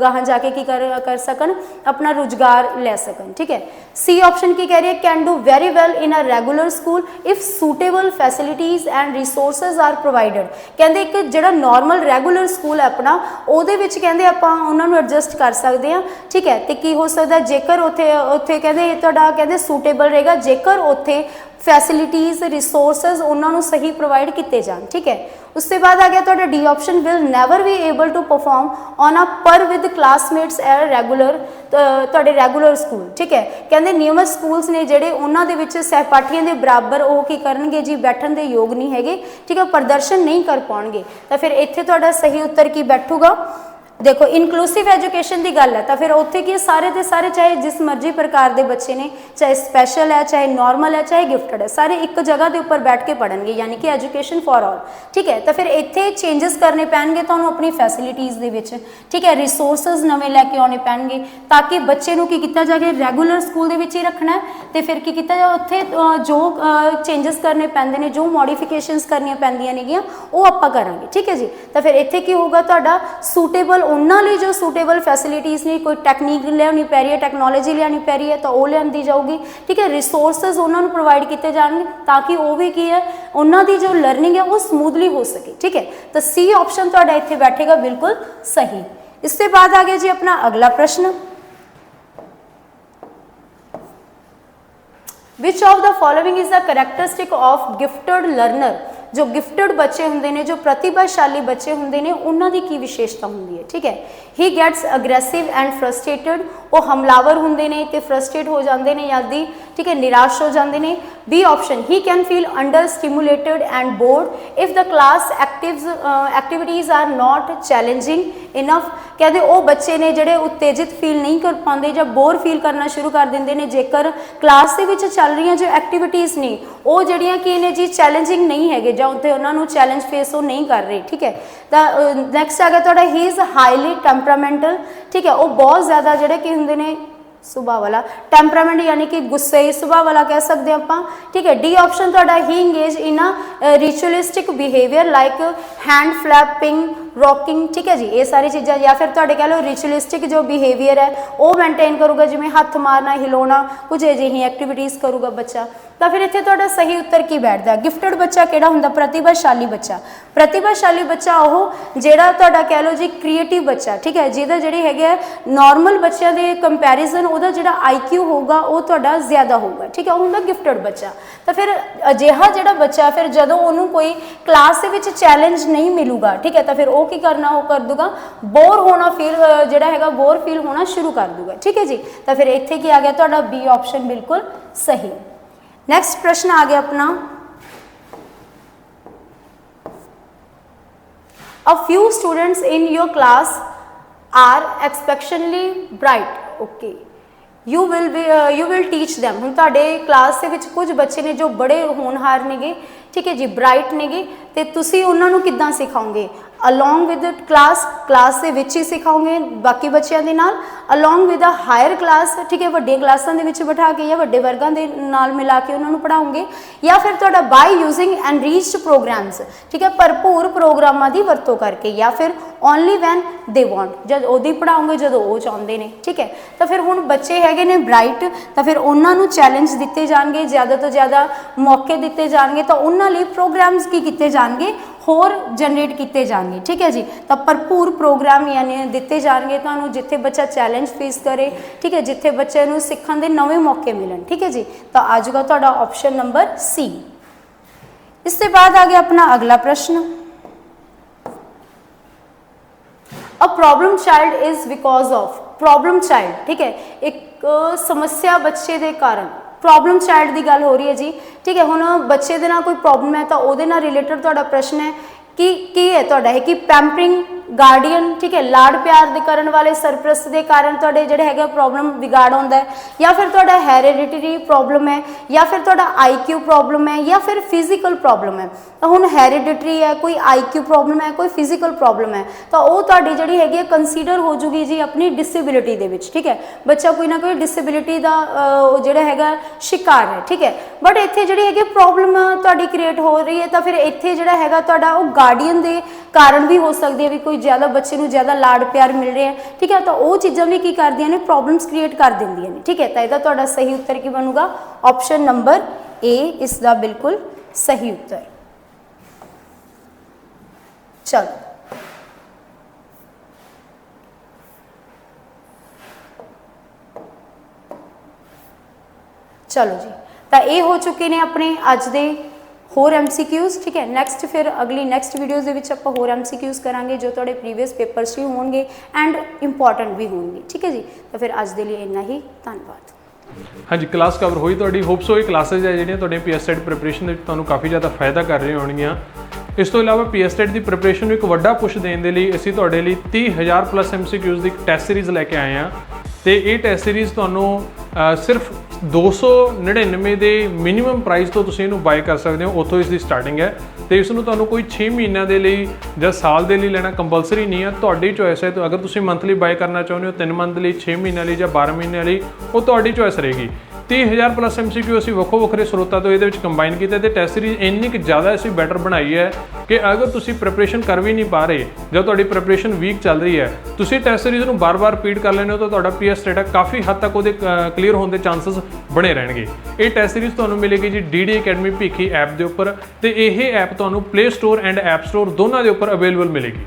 गाहां जाके की कर सकन, अपना रुजगार लै सकन। ठीक है, सी ऑप्शन की कह रही है, can do very well in a regular school if suitable facilities and resources are provided. कहते एक जो नॉर्मल रेगूलर स्कूल है अपना, वो कहते आप उन्होंने एडजस्ट कर सकते हैं। ठीक है, तो की हो सकता जेकर उत्थे उत्थे कहते कहते तुहाडा कहते सूटेबल रहेगा जेकर उत्थे फैसिलिटीज़ रिसोर्सिस उन्होंने सही प्रोवाइड किए जान। ठीक है, उसके बाद आ गया तुहाडा D option, will never be able to perform on a par with classmates a regular तुहाडे रैगूलर स्कूल। ठीक है, कहते नियमित स्कूल्स ने जिहड़े उन्हां दे विच सहपाठियों के बराबर वो की करनगे जी बैठण दे योग नहीं हैगे। ठीक है, प्रदर्शन नहीं कर पाउणगे। तो फिर इत्थे तुहाडा सही उत्तर की बैठूगा, देखो इनकलूसिव एजुकेशन की गल है तो फिर उत्थे की सारे के सारे चाहे जिस मर्जी प्रकार के बच्चे ने, चाहे स्पैशल है, चाहे नॉर्मल है, चाहे गिफ्टड है, सारे एक जगह के उपर बैठ के पढ़नगे, यानी कि एजुकेशन फॉर ऑल। ठीक है, तो फिर इत्थे चेंजिस करने पैणगे तुहानूं अपनी फैसिलिटीज़ दे विच। ठीक है, रिसोर्सिस नवे लैके आने पैणगे ताकि बच्चे नूं की कीता जाए रैगूलर स्कूल दे विच ही रखना है, तो फिर की कीता जाए उत्थे जो चेंजिस करने पैंदे ने, जो मॉडिफिकेशनस करनियां पैंदियां नेगियां वो आपां करांगे। ठीक है जी, तो फिर इत्थे की होगा तुहाडा सूटेबल उन्होंने जो सूटेबल फैसिलिटीज़ ने, कोई टैक्नीक लियानी पै रही है, टैक्नोलॉजी लियानी पै रही है तो वो लियांदी जाऊगी। ठीक है, रिसोर्सिस उन्होंने प्रोवाइड किए जाएंगे ताकि वो भी की है उन्होंने जो लर्निंग है वो स्मूथली हो सके। ठीक है, तो सी ऑप्शन तुहाडा इत्थे बैठेगा बिल्कुल सही। इसके बाद आ गया जी अपना अगला प्रश्न, विच of the following is the characteristic of gifted learner. जो गिफ्टेड बच्चे होंगे ने, जो प्रतिभाशाली बच्चे होंगे ने, उन्होंने की विशेषता होंगी है। ठीक है, ही गैट्स अग्रैसिव एंड फ्रस्ट्रेटेड, वो हमलावर होंगे ने तो फ्रस्ट्रेट हो जाते हैं, यादी ठीक है निराश हो जाते हैं। B option, he can feel under stimulated and bored if the class activities are not challenging enough. कहते वो बच्चे ने जोड़े उत्तेजित फील नहीं कर पाते या बोर फील करना शुरू कर देंगे ने जेकर क्लास के विच चल रही जो एक्टिविटीज़ ने वो जड़ियाँ कि ने जी चैलेंजिंग नहीं है, ਜਾਂ ਉੱਥੇ ਉਹਨਾਂ ਨੂੰ ਚੈलेंज फेस ਉਹ नहीं कर रहे। ठीक है, तो नैक्सट आ गया तुहाडा, ही इज़ हाईली टैंपरामेंटल। ठीक है, वो बहुत ज़्यादा जोड़े कि होंगे ने सुभाव वाला, टैंपरामेंट यानी कि गुस्से सुभाव वाला कह सकते हैं आप। ठीक है, डी ऑप्शन तुहाडा, he engage in a ritualistic behaviour like hand flapping rocking. ठीक है जी, ये सारी चीज़ा, या फिर तुहाडे कह लो रिचुअलिस्टिक जो बिहेवियर है वो मेनटेन करूगा, जिमें हथ मारना, हिलाना, कुछ अजिही एक्टिविटीज़ करूगा बच्चा। तो फिर इत्थे तुहाडा सही उत्तर की बैठता है, गिफ्टेड बच्चा किहड़ा हुंदा, प्रतिभाशाली बच्चा। प्रतिभाशाली बच्चा वो जिहड़ा तुहाडा कह लो जी क्रिएटिव बच्चा। ठीक है, जिहदा जिहड़ी हैगे नॉर्मल बच्चों के कंपैरिजन ਉਹਦਾ ਜਿਹੜਾ IQ ਹੋਊਗਾ ਉਹ ਤੁਹਾਡਾ ਜ਼ਿਆਦਾ ਹੋਊਗਾ। ਠੀਕ ਹੈ, ਉਹ ਹੁੰਦਾ ਗਿਫਟਡ ਬੱਚਾ। ਤਾਂ ਫਿਰ ਅਜਿਹਾ ਜਿਹੜਾ ਬੱਚਾ ਫਿਰ ਜਦੋਂ ਉਹਨੂੰ ਕੋਈ ਕਲਾਸ ਦੇ ਵਿੱਚ ਚੈਲੰਜ ਨਹੀਂ ਮਿਲੂਗਾ, ਠੀਕ ਹੈ, ਤਾਂ ਫਿਰ ਉਹ ਕੀ ਕਰਨਾ, ਉਹ ਕਰ ਦੂਗਾ ਬੋਰ ਹੋਣਾ, ਫੀਲ ਜਿਹੜਾ ਹੈਗਾ ਬੋਰ ਫੀਲ ਹੋਣਾ ਸ਼ੁਰੂ ਕਰ ਦੂਗਾ। ਠੀਕ ਹੈ ਜੀ, ਤਾਂ ਫਿਰ ਇੱਥੇ ਕੀ ਆ ਗਿਆ ਤੁਹਾਡਾ ਬੀ ਆਪਸ਼ਨ ਬਿਲਕੁਲ ਸਹੀ। ਨੈਕਸਟ ਪ੍ਰਸ਼ਨ ਆ ਗਿਆ ਆਪਣਾ, a few students in your class are exceptionally bright, okay, you will teach them। ਹੁਣ ਤੁਹਾਡੇ ਕਲਾਸ ਦੇ ਵਿੱਚ ਕੁਝ ਬੱਚੇ ਨੇ ਜੋ ਬੜੇ ਹੋਣਹਾਰ ਨੇਗੇ, ਠੀਕ ਹੈ ਜੀ, ਬ੍ਰਾਈਟ ਨੇਗੇ, ਤੇ ਤੁਸੀਂ ਉਹਨਾਂ ਨੂੰ ਕਿੱਦਾਂ ਸਿਖਾਓਗੇ, along with the क्लास ਦੇ ਵਿੱਚ ਹੀ ਸਿਖਾਓਗੇ ਬਾਕੀ ਬੱਚਿਆਂ ਦੇ ਨਾਲ, along with a higher class, ਠੀਕ ਹੈ, ਵੱਡੀਆਂ ਕਲਾਸਾਂ ਦੇ ਵਿੱਚ ਬਿਠਾ ਕੇ ਜਾਂ ਵੱਡੇ ਵਰਗਾਂ ਦੇ ਨਾਲ ਮਿਲਾ ਕੇ ਉਹਨਾਂ ਨੂੰ ਪੜ੍ਹਾਓਗੇ, ਜਾਂ ਫਿਰ ਤੁਹਾਡਾ by using enriched programs, ਠੀਕ ਹੈ, ਭਰਪੂਰ ਪ੍ਰੋਗਰਾਮਾਂ ਦੀ ਵਰਤੋਂ ਕਰਕੇ, ਜਾਂ ਫਿਰ only when they want, ਜਦ ਉਹਦੀ ਪੜ੍ਹਾਓਗੇ ਜਦੋਂ ਉਹ ਚਾਹੁੰਦੇ ਨੇ। ਠੀਕ ਹੈ, ਤਾਂ ਫਿਰ ਹੁਣ ਬੱਚੇ ਹੈਗੇ ਨੇ ਬ੍ਰਾਈਟ, ਤਾਂ ਫਿਰ ਉਹਨਾਂ ਨੂੰ ਚੈਲੰਜ ਦਿੱਤੇ ਜਾਣਗੇ, ਜ਼ਿਆਦਾ ਤੋਂ ਜ਼ਿਆਦਾ ਮੌਕੇ ਦਿੱਤੇ ਜਾਣਗੇ, ਤਾਂ ਉਹਨਾਂ ਲਈ ਪ੍ਰੋਗਰਾਮਸ ਕੀ ਕੀਤੇ ਜਾਣਗੇ, ਹੋਰ ਜਨਰੇਟ ਕੀਤੇ ਜਾਣਗੇ। ਠੀਕ ਹੈ ਜੀ, ਤਾਂ ਭਰਪੂਰ ਪ੍ਰੋਗਰਾਮ ਯਾਨੀ ਦਿੱਤੇ ਜਾਣਗੇ ਤੁਹਾਨੂੰ ਜਿੱਥੇ ਬੱਚਾ ਚੈਲੰਜ ਫੇਸ ਕਰੇ, ਠੀਕ ਹੈ, ਜਿੱਥੇ ਬੱਚੇ ਨੂੰ ਸਿੱਖਣ ਦੇ ਨਵੇਂ ਮੌਕੇ ਮਿਲਣ। ਠੀਕ ਹੈ ਜੀ, ਤਾਂ ਆ ਜਾਊਗਾ ਤੁਹਾਡਾ ਆਪਸ਼ਨ ਨੰਬਰ ਸੀ। ਇਸ ਤੋਂ ਬਾਅਦ ਆ ਗਿਆ ਆਪਣਾ ਅਗਲਾ ਪ੍ਰਸ਼ਨ, a problem child is because of, problem child, ठीक है, एक समस्या बच्चे के कारण, प्रॉब्लम चाइल्ड की गल हो रही है जी। ठीक है, हुण बच्चे दे नाल कोई प्रॉब्लम है तो उहदे नाल रिलेटेड तुहाडा प्रश्न है कि है तुहाडा है कि पैम्परिंग गार्डियन, ठीक है, लाड़ प्यार दे करन वाले सरप्रस्त के कारण तुहाडे जिहड़े हैगे प्रॉब्लम बिगाड़ आउंदा है, या फिर तुहाडा हेरिडिटरी प्रॉब्लम है, या फिर तुहाडा IQ प्रॉब्लम है, या फिर फिजिकल प्रॉब्लम है। तो हुण हेरिडिटरी है, कोई IQ प्रॉब्लम है, कोई फिजिकल प्रॉब्लम है, तो वो तुहाडी जिहड़ी हैगी कंसीडर हो जूगी जी अपनी डिसेबिलिटी दे विच। ठीक है, बच्चा कोई ना कोई डिसेबिलिटी का जिहड़ा हैगा शिकार है। ठीक है, बट इत्थे जिहड़ी हैगी प्रॉब्लम तुहाडी क्रिएट हो रही है, तो फिर इत्थे जिहड़ा हैगा तुहाडा वो गार्डियन के कारण भी हो सकती है, भी कोई ज़्यादा बच्चे को ज़्यादा लाड़ प्यार मिल रहे हैं। ठीक है, तो वो चीज़ां भी की करदियां ने, प्रॉब्लम्स क्रिएट कर देंदियां ने। ठीक है, तो इसका तुहाडा सही उत्तर की बनूगा ऑप्शन नंबर ए, इसका बिल्कुल सही उत्तर। चलो चलो जी, तो ये हो चुके ने अपने अज दे होर MCQs। ठीक है, नैक्सट फिर अगली नैक्सट वीडियोज़ के विच आपां होर MCQs करांगे जो तुहाडे प्रीवियस पेपर्स भी होणगे एंड इंपॉर्टेंट भी होणगे। ठीक है जी, तो फिर अज दे लिए इन्ना ही, धन्यवाद। हाँ जी, क्लास कवर हुई तुहाडी। होप सो ये क्लासेज है जिहड़ियां तुहाडे PSET प्रिपरेशन दे तुहानूं काफ़ी ज़्यादा फायदा कर रही होणगियां। इस तो इलावा PSET की प्रिपरेशन ਨੂੰ ਇੱਕ ਵੱਡਾ ਪੁਸ਼ ਦੇਣ ਦੇ ਲਈ ਅਸੀਂ ਤੁਹਾਡੇ ਲਈ 30,000 ਪਲੱਸ MCQs ਦੀ ਟੈਸਟ ਸੀਰੀਜ਼ ਲੈ ਕੇ ਆਏ ਹਾਂ ਤੇ ਇਹ ਟੈਸਟ ਸੀਰੀਜ਼ ਤੁਹਾਨੂੰ ਸਿਰਫ 299 ਦੇ ਮਿਨੀਮਮ ਪ੍ਰਾਈਸ ਤੋਂ ਤੁਸੀਂ ਇਹਨੂੰ ਬਾਏ ਕਰ ਸਕਦੇ ਹੋ, ਉੱਥੋਂ ਇਸ ਦੀ ਸਟਾਰਟਿੰਗ ਹੈ ਤੇ ਇਸ ਨੂੰ ਤੁਹਾਨੂੰ ਕੋਈ 6 ਮਹੀਨਿਆਂ ਦੇ ਲਈ ਜਾਂ ਸਾਲ ਦੇ ਲਈ ਲੈਣਾ ਕੰਪਲਸਰੀ ਨਹੀਂ ਹੈ, ਤੁਹਾਡੀ ਚੋਇਸ ਹੈ। ਤਾਂ ਅਗਰ ਤੁਸੀਂ ਮੰਥਲੀ ਬਾਏ ਕਰਨਾ ਚਾਹੁੰਦੇ ਹੋ 3 ਮੰਥ ਲਈ, 6 ਮਹੀਨਿਆਂ ਲਈ ਜਾਂ 12 ਮਹੀਨਿਆਂ ਲਈ, ਉਹ ਤੁਹਾਡੀ ਚੋਇਸ ਰਹੇਗੀ। 30,000 ਪਲੱਸ MCQ ਅਸੀਂ ਵੱਖੋ ਵੱਖਰੇ ਸਰੋਤਾਂ ਤੋਂ ਇਹਦੇ ਵਿੱਚ ਕੰਬਾਈਨ ਕੀਤਾ ਤੇ ਟੈਸਟ ਸੀਰੀਜ਼ ਇੰਨੀ ਕੁ ਜ਼ਿਆਦਾ ਅਸੀਂ ਬੈਟਰ ਬਣਾਈ ਹੈ ਕਿ ਅਗਰ ਤੁਸੀਂ ਪ੍ਰੈਪਰੇਸ਼ਨ ਕਰ ਵੀ ਨਹੀਂ ਪਾ ਰਹੇ ਜਾਂ ਤੁਹਾਡੀ ਪ੍ਰੈਪਰੇਸ਼ਨ ਵੀਕ ਚੱਲ ਰਹੀ ਹੈ, ਤੁਸੀਂ ਟੈਸਟ ਸੀਰੀਜ਼ ਨੂੰ ਬਾਰ-ਬਾਰ ਰਿਪੀਟ ਕਰ ਲੈਂਦੇ ਹੋ ਤਾਂ ਤੁਹਾਡਾ PSET ਹੈ ਕਾਫੀ ਹੱਦ ਤੱਕ ਉਹਦੇ ਕਲੀਅਰ ਹੋਣ ਦੇ ਚਾਂਸਸ ਬਣੇ ਰਹਿਣਗੇ। ਇਹ ਟੈਸਟ ਸੀਰੀਜ਼ ਤੁਹਾਨੂੰ ਮਿਲੇਗੀ ਜੀ DD ਅਕੈਡਮੀ ਭੀਖੀ ਐਪ ਦੇ ਉੱਪਰ ਤੇ ਇਹ ਐਪ ਤੁਹਾਨੂੰ play store and app store ਦੋਨਾਂ ਦੇ ਉੱਪਰ ਅਵੇਲੇਬਲ ਮਿਲੇਗੀ।